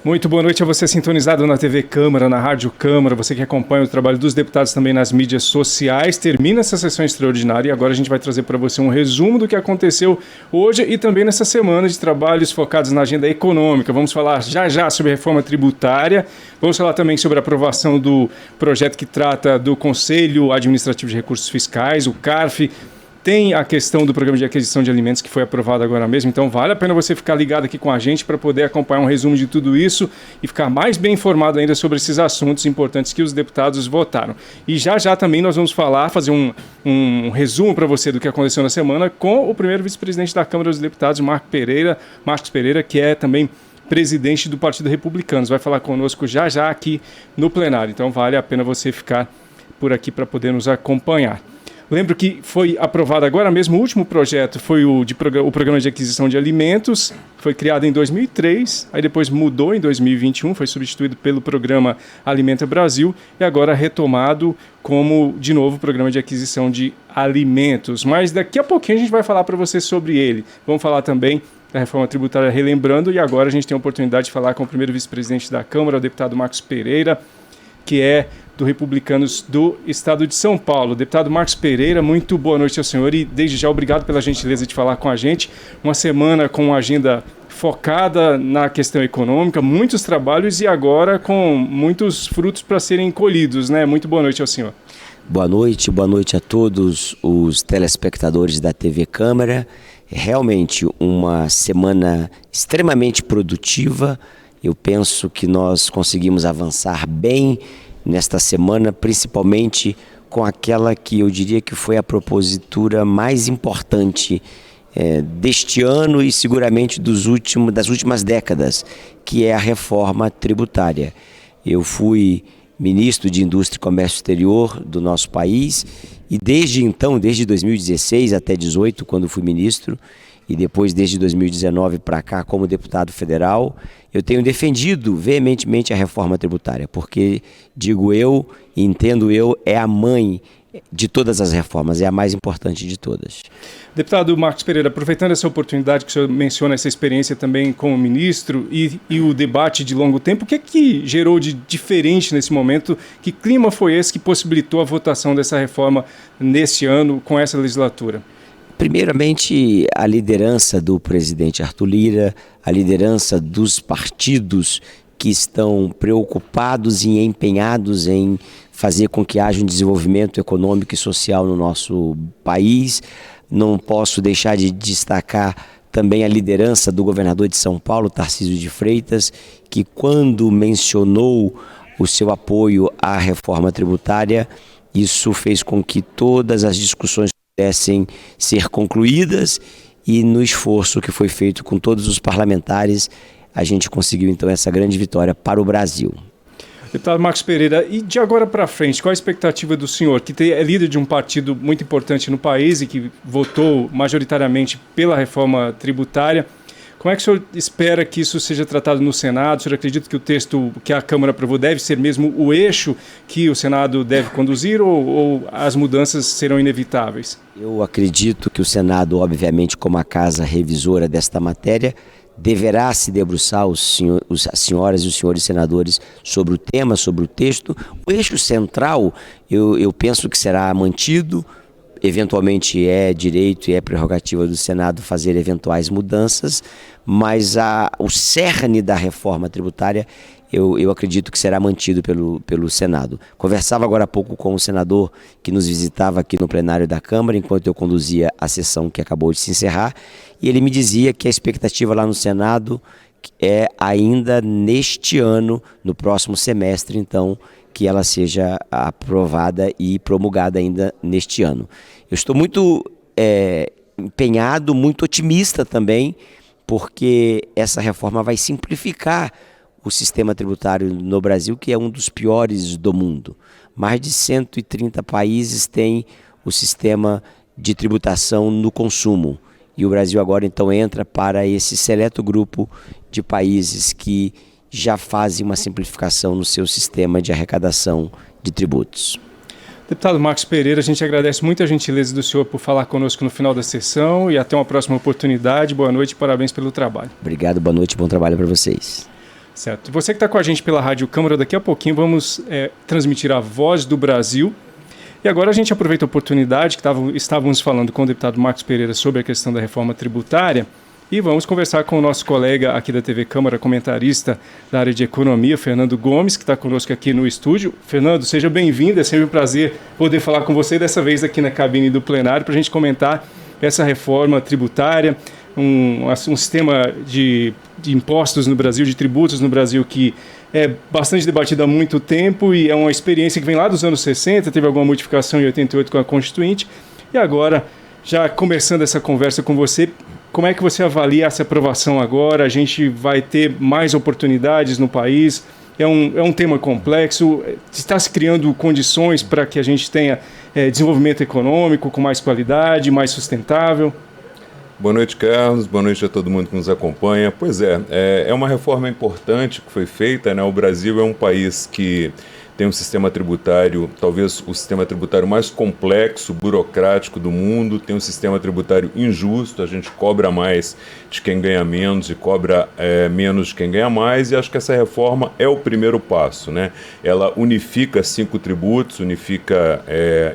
Muito boa noite a você sintonizado na TV Câmara, na Rádio Câmara, você que acompanha o trabalho dos deputados também nas mídias sociais. Termina essa sessão extraordinária e agora a gente vai trazer para você um resumo do que aconteceu hoje e também nessa semana de trabalhos focados na agenda econômica. Vamos falar já sobre a reforma tributária, vamos falar também sobre a aprovação do projeto que trata do Conselho Administrativo de Recursos Fiscais, o CARF. Tem a questão do programa de aquisição de alimentos que foi aprovado agora mesmo, então vale a pena você ficar ligado aqui com a gente para poder acompanhar um resumo de tudo isso e ficar mais bem informado ainda sobre esses assuntos importantes que os deputados votaram. E já também nós vamos fazer um resumo para você do que aconteceu na semana com o primeiro vice-presidente da Câmara dos Deputados, Marcos Pereira, que é também presidente do Partido Republicano. Vai falar conosco já aqui no plenário, então vale a pena você ficar por aqui para poder nos acompanhar. Lembro que foi aprovado agora mesmo, o último projeto foi o Programa de Aquisição de Alimentos, foi criado em 2003, aí depois mudou em 2021, foi substituído pelo Programa Alimenta Brasil e agora retomado como, de novo, o Programa de Aquisição de Alimentos. Mas daqui a pouquinho a gente vai falar para você sobre ele. Vamos falar também da reforma tributária relembrando e agora a gente tem a oportunidade de falar com o primeiro vice-presidente da Câmara, o deputado Marcos Pereira, que é do Republicanos do Estado de São Paulo. Deputado Marcos Pereira, muito boa noite ao senhor e desde já obrigado pela gentileza de falar com a gente. Uma semana com uma agenda focada na questão econômica, muitos trabalhos e agora com muitos frutos para serem colhidos, né? Muito boa noite ao senhor. Boa noite a todos os telespectadores da TV Câmara. Realmente uma semana extremamente produtiva. Eu penso que nós conseguimos avançar bem nesta semana, principalmente com aquela que eu diria que foi a propositura mais importante deste ano e seguramente das últimas décadas, que é a reforma tributária. Eu fui ministro de Indústria e Comércio Exterior do nosso país e desde então, desde 2016 até 2018, quando fui ministro, e depois desde 2019 para cá como deputado federal, eu tenho defendido veementemente a reforma tributária, porque, digo eu e entendo eu, é a mãe de todas as reformas, é a mais importante de todas. Deputado Marcos Pereira, aproveitando essa oportunidade que o senhor menciona, essa experiência também como ministro e o debate de longo tempo, o que é que gerou de diferente nesse momento? Que clima foi esse que possibilitou a votação dessa reforma nesse ano, com essa legislatura? Primeiramente, a liderança do presidente Arthur Lira, a liderança dos partidos que estão preocupados e empenhados em fazer com que haja um desenvolvimento econômico e social no nosso país. Não posso deixar de destacar também a liderança do governador de São Paulo, Tarcísio de Freitas, que quando mencionou o seu apoio à reforma tributária, isso fez com que todas as discussões pudessem ser concluídas e no esforço que foi feito com todos os parlamentares, a gente conseguiu então essa grande vitória para o Brasil. Deputado Marcos Pereira, e de agora para frente, qual a expectativa do senhor, que é líder de um partido muito importante no país e que votou majoritariamente pela reforma tributária? Como é que o senhor espera que isso seja tratado no Senado? O senhor acredita que o texto que a Câmara aprovou deve ser mesmo o eixo que o Senado deve conduzir ou as mudanças serão inevitáveis? Eu acredito que o Senado, obviamente, como a casa revisora desta matéria, deverá se debruçar, as senhoras e os senhores senadores, sobre o tema, sobre o texto. O eixo central, eu penso que será mantido. Eventualmente é direito e é prerrogativa do Senado fazer eventuais mudanças, mas o cerne da reforma tributária eu acredito que será mantido pelo Senado. Conversava agora há pouco com o senador que nos visitava aqui no plenário da Câmara, enquanto eu conduzia a sessão que acabou de se encerrar, e ele me dizia que a expectativa lá no Senado é ainda neste ano, no próximo semestre, então, que ela seja aprovada e promulgada ainda neste ano. Eu estou muito empenhado, muito otimista também, porque essa reforma vai simplificar o sistema tributário no Brasil, que é um dos piores do mundo. Mais de 130 países têm o sistema de tributação no consumo. E o Brasil agora então entra para esse seleto grupo de países que já fazem uma simplificação no seu sistema de arrecadação de tributos. Deputado Marcos Pereira, a gente agradece muito a gentileza do senhor por falar conosco no final da sessão e até uma próxima oportunidade. Boa noite e parabéns pelo trabalho. Obrigado, boa noite e bom trabalho para vocês. Certo. Você que está com a gente pela Rádio Câmara, daqui a pouquinho vamos transmitir a Voz do Brasil. E agora a gente aproveita a oportunidade que estávamos falando com o deputado Marcos Pereira sobre a questão da reforma tributária e vamos conversar com o nosso colega aqui da TV Câmara, comentarista da área de economia, Fernando Gomes, que está conosco aqui no estúdio. Fernando, seja bem-vindo, é sempre um prazer poder falar com você, dessa vez aqui na cabine do plenário, para a gente comentar essa reforma tributária, um sistema de impostos no Brasil, de tributos no Brasil que é bastante debatido há muito tempo e é uma experiência que vem lá dos anos 60, teve alguma modificação em 88 com a Constituinte. E agora, já começando essa conversa com você, como é que você avalia essa aprovação agora? A gente vai ter mais oportunidades no país? É um tema complexo? Está se criando condições para que a gente tenha desenvolvimento econômico com mais qualidade, mais sustentável? Boa noite, Carlos. Boa noite a todo mundo que nos acompanha. Pois é uma reforma importante que foi feita, né? O Brasil é um país que tem um sistema tributário, talvez o sistema tributário mais complexo, burocrático do mundo, tem um sistema tributário injusto, a gente cobra mais de quem ganha menos e cobra menos de quem ganha mais, e acho que essa reforma é o primeiro passo, né? Ela unifica 5 tributos, unifica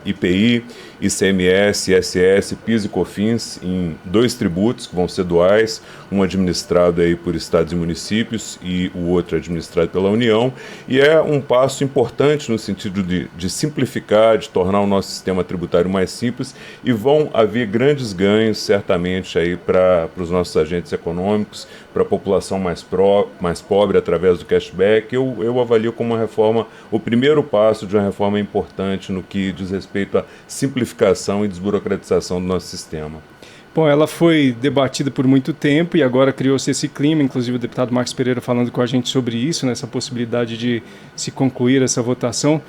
IPI, ICMS, ISS, PIS e COFINS em 2 tributos que vão ser duais, um administrado aí por estados e municípios e o outro administrado pela União, e é um passo importante no sentido de simplificar, de tornar o nosso sistema tributário mais simples, e vão haver grandes ganhos certamente aí para os nossos agentes econômicos, para a população mais pobre através do cashback. Eu avalio como uma reforma, o primeiro passo de uma reforma importante no que diz respeito à simplificação e desburocratização do nosso sistema. Bom, ela foi debatida por muito tempo e agora criou-se esse clima, inclusive o deputado Marcos Pereira falando com a gente sobre isso, nessa possibilidade de se concluir essa votação.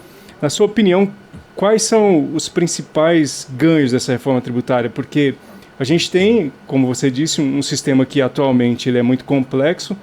Na sua opinião, quais são os principais ganhos dessa reforma tributária? Porque a gente tem, como você disse, um sistema que atualmente ele é muito complexo.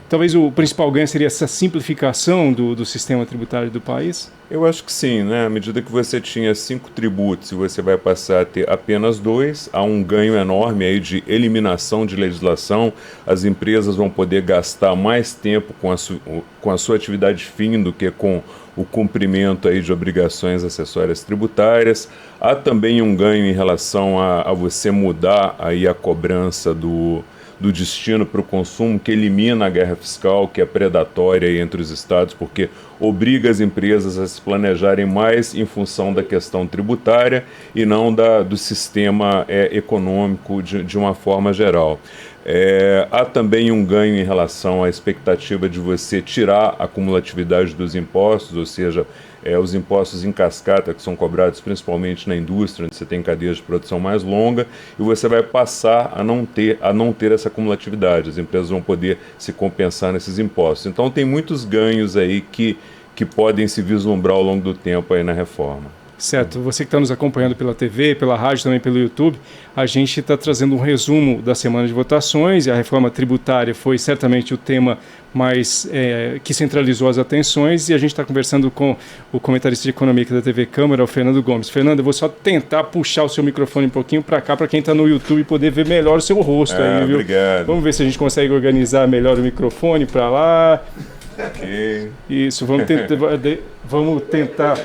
Talvez o principal ganho seria essa simplificação do sistema tributário do país? Eu acho que sim, né? À medida que você tinha 5 tributos e você vai passar a ter apenas 2, há um ganho enorme aí de eliminação de legislação. As empresas vão poder gastar mais tempo com a sua atividade fim do que com o cumprimento aí de obrigações acessórias tributárias. Há também um ganho em relação a você mudar aí a cobrança do destino para o consumo, que elimina a guerra fiscal, que é predatória entre os estados, porque obriga as empresas a se planejarem mais em função da questão tributária e não do sistema econômico de uma forma geral. Há também um ganho em relação à expectativa de você tirar a cumulatividade dos impostos, ou seja, os impostos em cascata que são cobrados principalmente na indústria, onde você tem cadeias de produção mais longa, e você vai passar a não ter essa cumulatividade. As empresas vão poder se compensar nesses impostos. Então tem muitos ganhos aí que podem se vislumbrar ao longo do tempo aí na reforma. Certo. Você que está nos acompanhando pela TV, pela rádio, também pelo YouTube, a gente está trazendo um resumo da semana de votações, e a reforma tributária foi certamente o tema mais que centralizou as atenções, e a gente está conversando com o comentarista de economia aqui da TV Câmara, o Fernando Gomes. Fernando, eu vou só tentar puxar o seu microfone um pouquinho para cá, para quem está no YouTube poder ver melhor o seu rosto aí, viu? Obrigado. Vamos ver se a gente consegue organizar melhor o microfone para lá. Ok. Isso, vamos tentar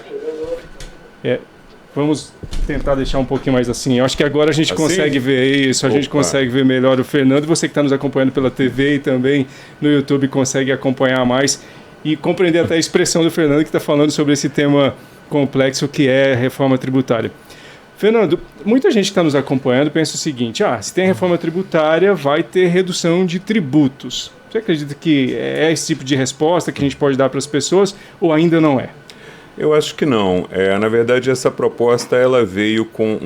vamos tentar deixar um pouquinho mais assim. Eu acho que agora a gente consegue ver isso, a gente consegue ver melhor o Fernando. Você que está nos acompanhando pela TV e também no YouTube consegue acompanhar mais e compreender até a expressão do Fernando, que está falando sobre esse tema complexo que é a reforma tributária. Fernando, muita gente que está nos acompanhando pensa o seguinte: se tem reforma tributária, vai ter redução de tributos. Você acredita que é esse tipo de resposta que a gente pode dar para as pessoas ou ainda não é? Eu acho que não. Na verdade, essa proposta ela veio com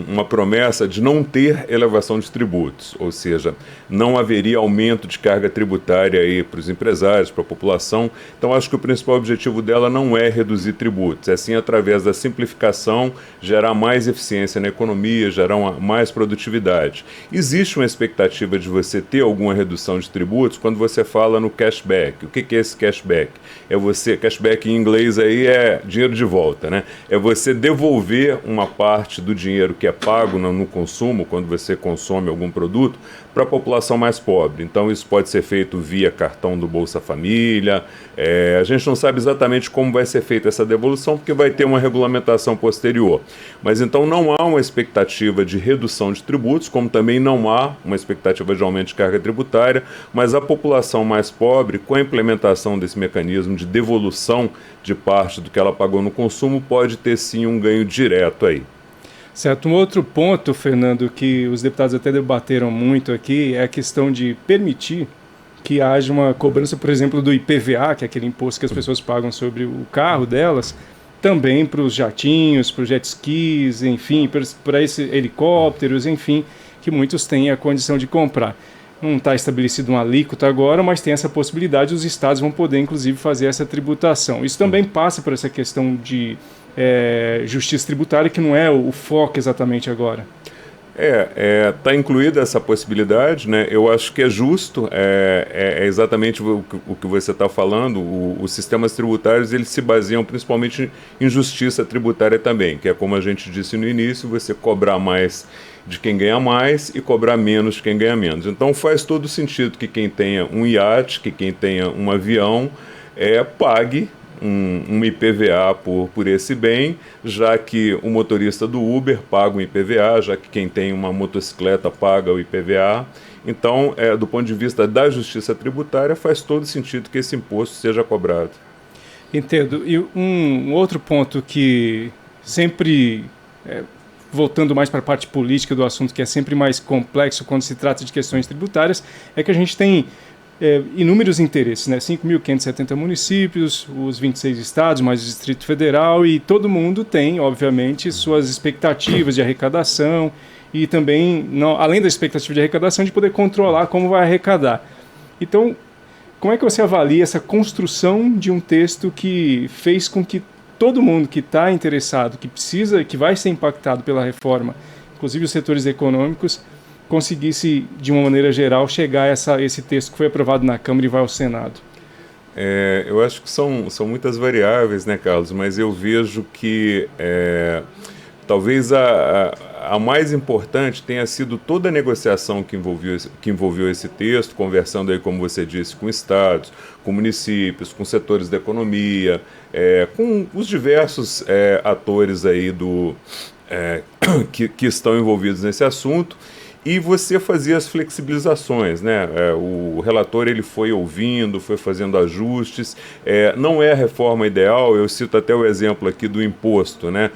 uma promessa de não ter elevação de tributos, ou seja, não haveria aumento de carga tributária aí para os empresários, para a população. Então, acho que o principal objetivo dela não é reduzir tributos, é sim, através da simplificação, gerar mais eficiência na economia, gerar mais produtividade. Existe uma expectativa de você ter alguma redução de tributos quando você fala no cashback. O que é esse cashback? Cashback em inglês aí dinheiro de volta, né? É você devolver uma parte do dinheiro que é pago no consumo, quando você consome algum produto, para a população mais pobre. Então isso pode ser feito via cartão do Bolsa Família. A gente não sabe exatamente como vai ser feita essa devolução, porque vai ter uma regulamentação posterior. Mas então não há uma expectativa de redução de tributos, como também não há uma expectativa de aumento de carga tributária, mas a população mais pobre, com a implementação desse mecanismo de devolução de parte do que ela pagou no consumo, pode ter sim um ganho direto aí. Certo. Um outro ponto, Fernando, que os deputados até debateram muito aqui é a questão de permitir que haja uma cobrança, por exemplo, do IPVA, que é aquele imposto que as pessoas pagam sobre o carro delas, também para os jatinhos, para os jet skis, enfim, para esses helicópteros, enfim, que muitos têm a condição de comprar. Não está estabelecido uma alíquota agora, mas tem essa possibilidade, os estados vão poder, inclusive, fazer essa tributação. Isso também passa por essa questão de justiça tributária, que não é o foco exatamente agora. Está incluída essa possibilidade, né? Eu acho que é justo, é exatamente o que você está falando. Os sistemas tributários, eles se baseiam principalmente em justiça tributária também, que é como a gente disse no início, você cobrar mais de quem ganha mais e cobrar menos de quem ganha menos. Então faz todo sentido que quem tenha um iate, que quem tenha um avião, pague um IPVA por esse bem, já que o motorista do Uber paga um IPVA, já que quem tem uma motocicleta paga o IPVA. Então, do ponto de vista da justiça tributária, faz todo sentido que esse imposto seja cobrado. Entendo. E um outro ponto que sempre, voltando mais para a parte política do assunto, que é sempre mais complexo quando se trata de questões tributárias, é que a gente tem inúmeros interesses, né? 5.570 municípios, os 26 estados, mais o Distrito Federal, e todo mundo tem, obviamente, suas expectativas de arrecadação e também, além da expectativa de arrecadação, de poder controlar como vai arrecadar. Então, como é que você avalia essa construção de um texto que fez com que todo mundo que está interessado, que vai ser impactado pela reforma, inclusive os setores econômicos, conseguisse, de uma maneira geral, chegar a esse texto que foi aprovado na Câmara e vai ao Senado? Eu acho que são muitas variáveis, né, Carlos? Mas eu vejo que talvez a mais importante tenha sido toda a negociação que envolveu esse texto, conversando aí, como você disse, com estados, com municípios, com setores da economia, com os diversos atores aí que estão envolvidos nesse assunto. E você fazia as flexibilizações, né? O relator ele foi ouvindo, foi fazendo ajustes. Não é a reforma ideal, eu cito até o exemplo aqui do imposto, né?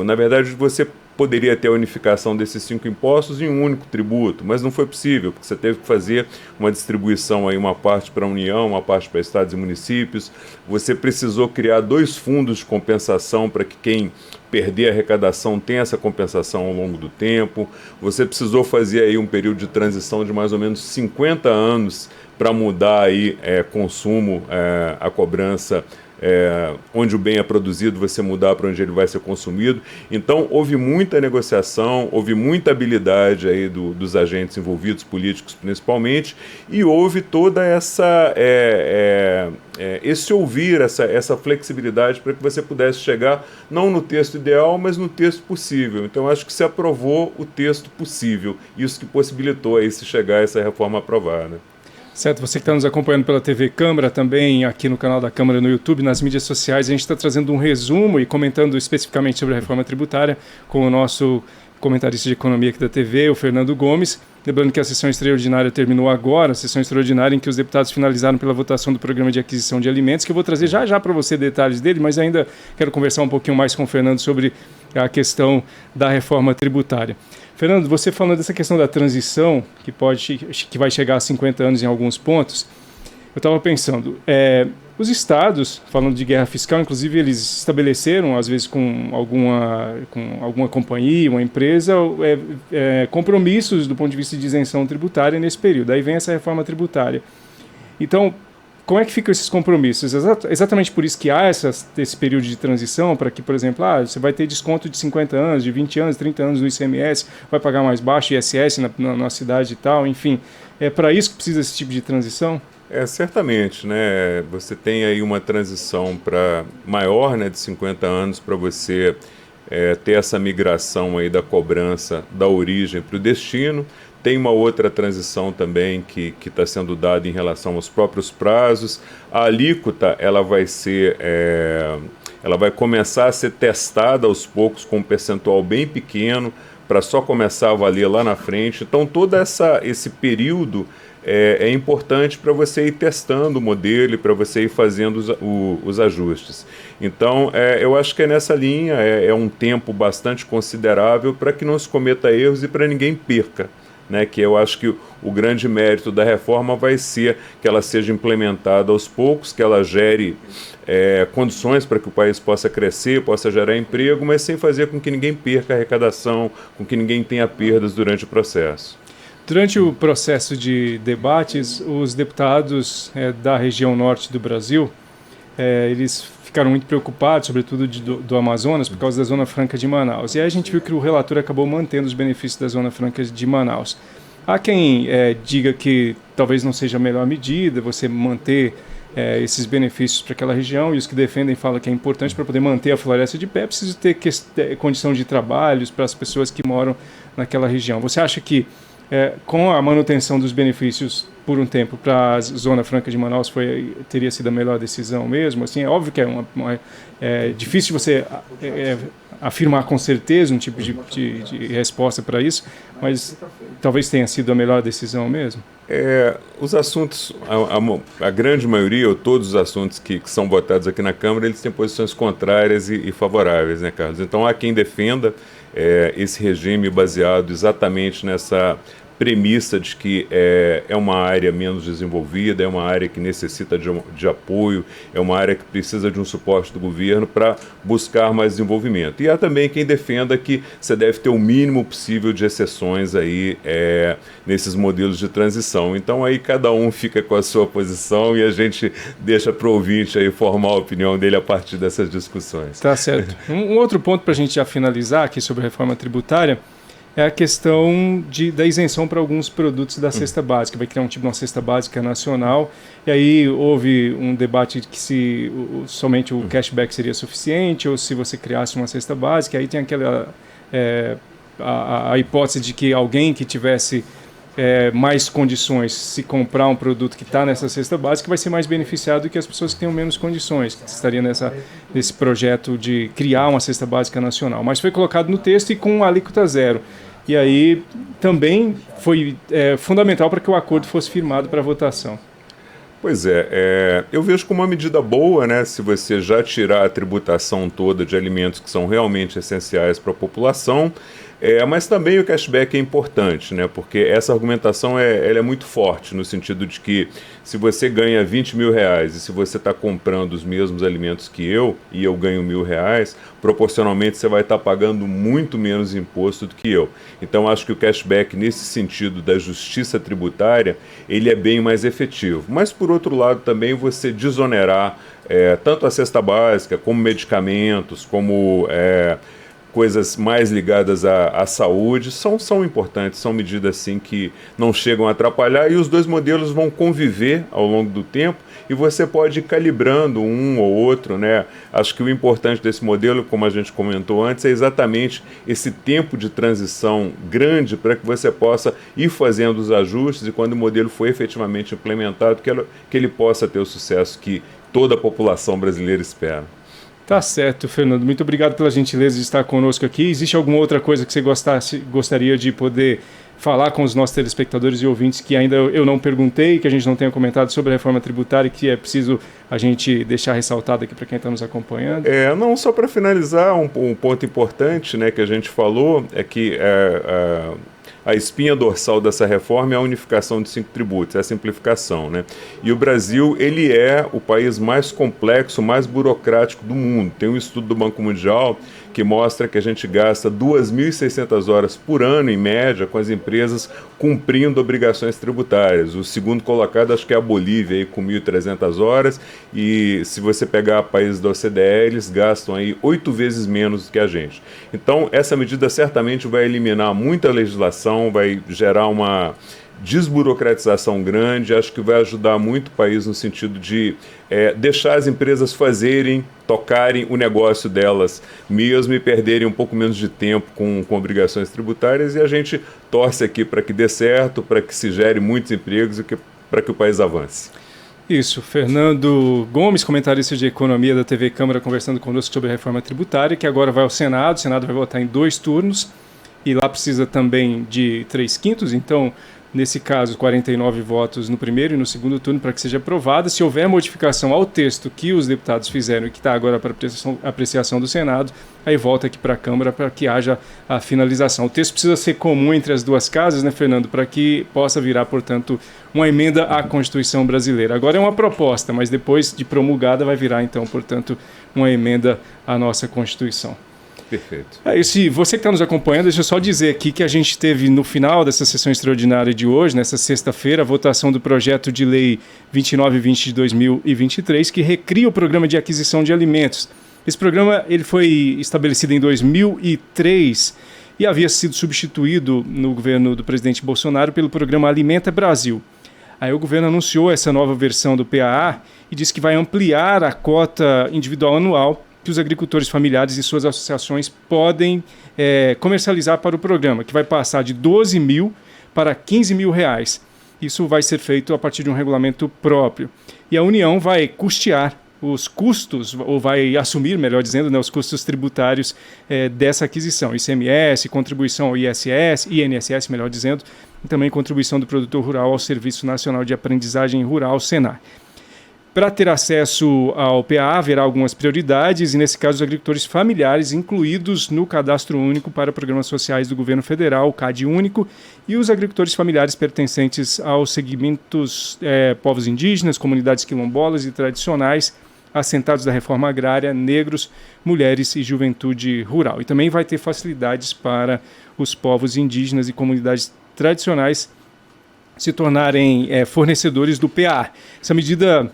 Na verdade, você poderia ter a unificação desses 5 impostos em um único tributo, mas não foi possível, porque você teve que fazer uma distribuição aí, uma parte para a União, uma parte para estados e municípios. Você precisou criar 2 fundos de compensação para que quem perder a arrecadação tenha essa compensação ao longo do tempo. Você precisou fazer aí um período de transição de mais ou menos 50 anos para mudar aí consumo, a cobrança, onde o bem é produzido, você mudar para onde ele vai ser consumido. Então houve muita negociação, houve muita habilidade aí dos agentes envolvidos, políticos principalmente, e houve toda esse ouvir, essa flexibilidade para que você pudesse chegar não no texto ideal, mas no texto possível. Então acho que se aprovou o texto possível, isso que possibilitou aí se chegar a essa reforma aprovada. Certo, você que está nos acompanhando pela TV Câmara, também aqui no canal da Câmara no YouTube, nas mídias sociais, a gente está trazendo um resumo e comentando especificamente sobre a reforma tributária com o nosso comentarista de economia aqui da TV, o Fernando Gomes. Lembrando que a sessão extraordinária terminou agora, a sessão extraordinária em que os deputados finalizaram pela votação do programa de aquisição de alimentos, que eu vou trazer já para você detalhes dele, mas ainda quero conversar um pouquinho mais com o Fernando sobre a questão da reforma tributária. Fernando, você falando dessa questão da transição, que vai chegar a 50 anos em alguns pontos, eu estava pensando, os estados, falando de guerra fiscal, inclusive eles estabeleceram, às vezes com alguma companhia, uma empresa, compromissos do ponto de vista de isenção tributária nesse período. Aí vem essa reforma tributária. Então, como é que ficam esses compromissos? Exatamente por isso que há esse período de transição, para que, por exemplo, você vai ter desconto de 50 anos, de 20 anos, 30 anos no ICMS, vai pagar mais baixo ISS na cidade e tal, enfim. É para isso que precisa esse tipo de transição? Certamente, né? Você tem aí uma transição para maior, né, de 50 anos para você ter essa migração aí da cobrança da origem para o destino. Tem uma outra transição também que está sendo dada em relação aos próprios prazos. A alíquota ela vai começar a ser testada aos poucos com um percentual bem pequeno para só começar a valer lá na frente. Então todo esse período é importante para você ir testando o modelo e para você ir fazendo os ajustes. Então, eu acho que é nessa linha, é um tempo bastante considerável para que não se cometa erros e para ninguém perca. Né, que eu acho que o grande mérito da reforma vai ser que ela seja implementada aos poucos, que ela gere condições para que o país possa crescer, possa gerar emprego, mas sem fazer com que ninguém perca a arrecadação, com que ninguém tenha perdas durante o processo. Durante o processo de debates, os deputados da região norte do Brasil, eles ficaram muito preocupados, sobretudo do Amazonas, por causa da Zona Franca de Manaus. E aí a gente viu que o relator acabou mantendo os benefícios da Zona Franca de Manaus. Há quem diga que talvez não seja a melhor medida você manter esses benefícios para aquela região, e os que defendem falam que é importante para poder manter a floresta de pé, precisa ter condição de trabalhos para as pessoas que moram naquela região. Você acha que com a manutenção dos benefícios por um tempo para a Zona Franca de Manaus teria sido a melhor decisão mesmo? Assim, é óbvio que é difícil você afirmar com certeza um tipo de resposta para isso, mas talvez tenha sido a melhor decisão mesmo? Os assuntos, a grande maioria, ou todos os assuntos que são votados aqui na Câmara, eles têm posições contrárias e favoráveis, né, Carlos? Então há quem defenda esse regime baseado exatamente nessa premissa de que é uma área menos desenvolvida, é uma área que necessita de apoio, é uma área que precisa de um suporte do governo para buscar mais desenvolvimento. E há também quem defenda que você deve ter o mínimo possível de exceções aí nesses modelos de transição. Então aí cada um fica com a sua posição e a gente deixa para o ouvinte aí formar a opinião dele a partir dessas discussões. Tá certo. Um outro ponto para a gente já finalizar aqui sobre a reforma tributária é a questão da isenção para alguns produtos da cesta básica. Vai criar um tipo de uma cesta básica nacional, e aí houve um debate de que se somente o cashback seria suficiente, ou se você criasse uma cesta básica. Aí tem aquela a hipótese de que alguém que tivesse mais condições, se comprar um produto que está nessa cesta básica, vai ser mais beneficiado do que as pessoas que tenham menos condições, que estaria nesse projeto de criar uma cesta básica nacional. Mas foi colocado no texto e com alíquota zero. E aí também foi fundamental para que o acordo fosse firmado para votação. Pois eu vejo como uma medida boa, né, se você já tirar a tributação toda de alimentos que são realmente essenciais para a população, mas também o cashback é importante, né, porque essa argumentação ela é muito forte, no sentido de que se você ganha R$20.000 e se você está comprando os mesmos alimentos que e eu ganho R$1.000, proporcionalmente você vai estar pagando muito menos imposto do que eu. Então acho que o cashback, nesse sentido da justiça tributária, ele é bem mais efetivo. Mas por outro lado também você desonerar tanto a cesta básica, como medicamentos, como coisas mais ligadas à saúde, são importantes, são medidas assim que não chegam a atrapalhar, e os dois modelos vão conviver ao longo do tempo e você pode ir calibrando um ou outro, né? Acho que o importante desse modelo, como a gente comentou antes, é exatamente esse tempo de transição grande para que você possa ir fazendo os ajustes e quando o modelo for efetivamente implementado, que ele possa ter o sucesso que toda a população brasileira espera. Tá certo, Fernando. Muito obrigado pela gentileza de estar conosco aqui. Existe alguma outra coisa que você gostaria de poder falar com os nossos telespectadores e ouvintes que ainda eu não perguntei, que a gente não tenha comentado sobre a reforma tributária e que é preciso a gente deixar ressaltado aqui para quem está nos acompanhando? Não, só para finalizar, um ponto importante, né, que a gente falou é que a espinha dorsal dessa reforma é a unificação de 5 tributos, é a simplificação, né? E o Brasil, ele é o país mais complexo, mais burocrático do mundo. Tem um estudo do Banco Mundial que mostra que a gente gasta 2.600 horas por ano, em média, com as empresas cumprindo obrigações tributárias. O segundo colocado, acho que é a Bolívia, aí, com 1.300 horas, e se você pegar países da OCDE, eles gastam aí 8 vezes menos do que a gente. Então, essa medida certamente vai eliminar muita legislação, vai gerar uma desburocratização grande, acho que vai ajudar muito o país no sentido de deixar as empresas tocarem o negócio delas mesmo e perderem um pouco menos de tempo com obrigações tributárias, e a gente torce aqui para que dê certo, para que se gere muitos empregos e para que o país avance. Isso, Fernando Gomes, comentarista de economia da TV Câmara, conversando conosco sobre a reforma tributária, que agora vai ao Senado. O Senado vai votar em 2 turnos e lá precisa também de 3/5, então, nesse caso, 49 votos no primeiro e no segundo turno para que seja aprovada. Se houver modificação ao texto que os deputados fizeram e que está agora para apreciação do Senado, aí volta aqui para a Câmara para que haja a finalização. O texto precisa ser comum entre as duas casas, né, Fernando, para que possa virar, portanto, uma emenda à Constituição brasileira. Agora é uma proposta, mas depois de promulgada vai virar, então, portanto, uma emenda à nossa Constituição. Perfeito. Se você que está nos acompanhando, deixa eu só dizer aqui que a gente teve no final dessa sessão extraordinária de hoje, nessa sexta-feira, a votação do projeto de lei 2920 de 2023, que recria o programa de aquisição de alimentos. Esse programa ele foi estabelecido em 2003 e havia sido substituído no governo do presidente Bolsonaro pelo programa Alimenta Brasil. Aí o governo anunciou essa nova versão do PAA e disse que vai ampliar a cota individual anual que os agricultores familiares e suas associações podem comercializar para o programa, que vai passar de 12 mil para 15 mil reais. Isso vai ser feito a partir de um regulamento próprio. E a União vai custear os custos, ou vai assumir, melhor dizendo, né, os custos tributários dessa aquisição. ICMS, contribuição ao INSS, melhor dizendo, e também contribuição do produtor rural ao Serviço Nacional de Aprendizagem Rural, SENAR. Para ter acesso ao PAA, haverá algumas prioridades, e nesse caso os agricultores familiares incluídos no Cadastro Único para Programas Sociais do Governo Federal, o CAD Único, e os agricultores familiares pertencentes aos segmentos povos indígenas, comunidades quilombolas e tradicionais, assentados da reforma agrária, negros, mulheres e juventude rural. E também vai ter facilidades para os povos indígenas e comunidades tradicionais se tornarem fornecedores do PAA. Essa medida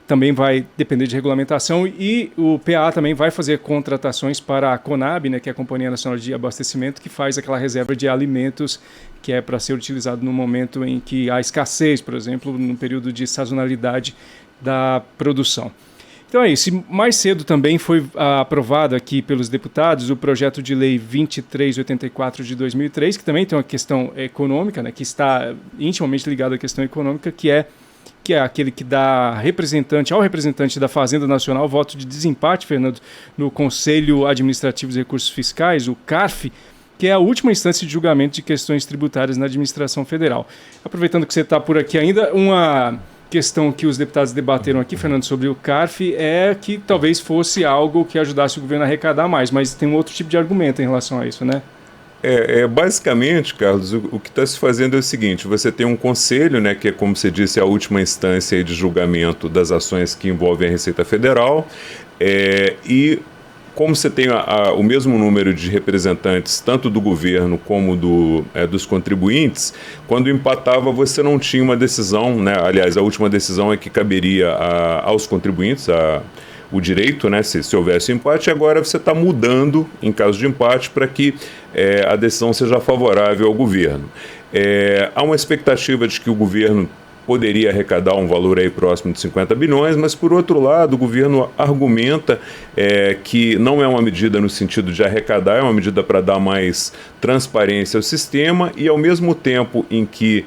também vai depender de regulamentação e o PAA também vai fazer contratações para a CONAB, né, que é a Companhia Nacional de Abastecimento, que faz aquela reserva de alimentos que é para ser utilizado no momento em que há escassez, por exemplo, no período de sazonalidade da produção. Então é isso. Mais cedo também foi aprovado aqui pelos deputados o projeto de lei 2384 de 2003, que também tem uma questão econômica, né, que está intimamente ligada à questão econômica, que é aquele que dá ao representante da Fazenda Nacional voto de desempate, Fernando, no Conselho Administrativo de Recursos Fiscais, o CARF, que é a última instância de julgamento de questões tributárias na administração federal. Aproveitando que você está por aqui ainda, uma questão que os deputados debateram aqui, Fernando, sobre o CARF é que talvez fosse algo que ajudasse o governo a arrecadar mais, mas tem um outro tipo de argumento em relação a isso, né? Basicamente, Carlos, o que está se fazendo é o seguinte: você tem um conselho, né, que é, como você disse, a última instância de julgamento das ações que envolvem a Receita Federal, e como você tem o mesmo número de representantes, tanto do governo como dos contribuintes, quando empatava você não tinha uma decisão, né? Aliás, a última decisão é que caberia aos contribuintes, o direito, né, se houvesse empate. Agora você está mudando, em caso de empate, para que a decisão seja favorável ao governo. Há uma expectativa de que o governo poderia arrecadar um valor aí próximo de 50 bilhões, mas, por outro lado, o governo argumenta que não é uma medida no sentido de arrecadar, é uma medida para dar mais transparência ao sistema, e, ao mesmo tempo em que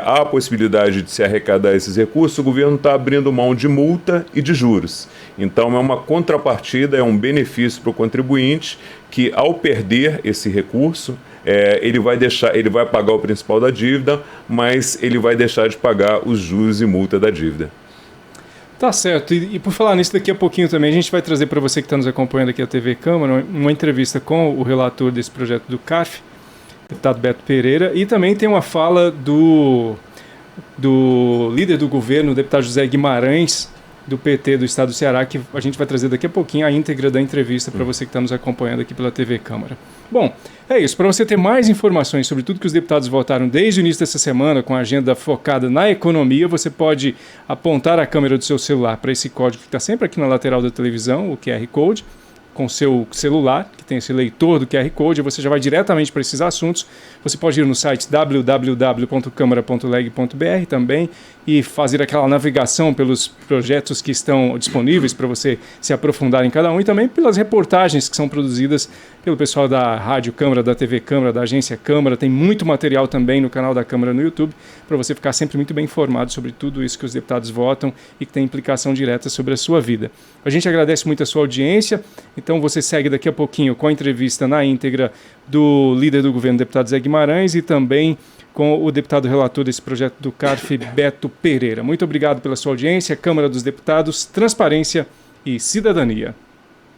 há a possibilidade de se arrecadar esses recursos, o governo está abrindo mão de multa e de juros. Então, é uma contrapartida, é um benefício para o contribuinte que, ao perder esse recurso, ele vai pagar o principal da dívida, mas ele vai deixar de pagar os juros e multa da dívida. Tá certo. E por falar nisso, daqui a pouquinho também a gente vai trazer para você que está nos acompanhando aqui a TV Câmara uma entrevista com o relator desse projeto do CARF, deputado Beto Pereira, e também tem uma fala do líder do governo, o deputado José Guimarães, do PT do estado do Ceará, que a gente vai trazer daqui a pouquinho a íntegra da entrevista para você que está nos acompanhando aqui pela TV Câmara. Bom, é isso. Para você ter mais informações sobre tudo que os deputados votaram desde o início dessa semana, com a agenda focada na economia, você pode apontar a câmera do seu celular para esse código que está sempre aqui na lateral da televisão, o QR Code, com seu celular, que tem esse leitor do QR Code, você já vai diretamente para esses assuntos. Você pode ir no site www.câmara.leg.br também e fazer aquela navegação pelos projetos que estão disponíveis para você se aprofundar em cada um, e também pelas reportagens que são produzidas pelo pessoal da Rádio Câmara, da TV Câmara, da Agência Câmara. Tem muito material também no canal da Câmara no YouTube, para você ficar sempre muito bem informado sobre tudo isso que os deputados votam e que tem implicação direta sobre a sua vida. A gente agradece muito a sua audiência. Então você segue daqui a pouquinho com a entrevista na íntegra do líder do governo, deputado Zé Guimarães, e também com o deputado relator desse projeto do CARF, Beto Pereira. Muito obrigado pela sua audiência. Câmara dos Deputados, transparência e cidadania.